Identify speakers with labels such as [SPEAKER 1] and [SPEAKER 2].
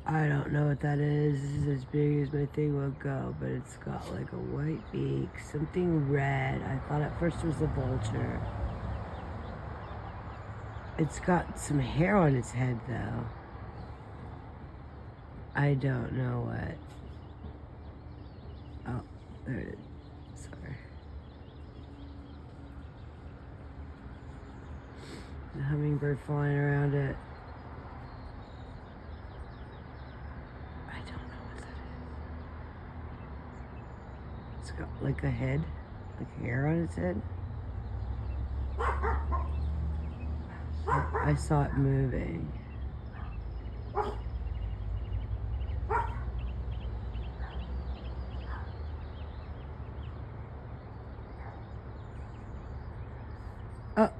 [SPEAKER 1] I don't know what that is. This is as big as my thing will go, but it's got like a white beak, something red. I thought at first it was a vulture. It's got some hair on its head though. I don't know what. Oh, there it is. Sorry. The hummingbird flying around it. I don't know what that is. It's got like a head, like hair on its head. I saw it moving. Oh.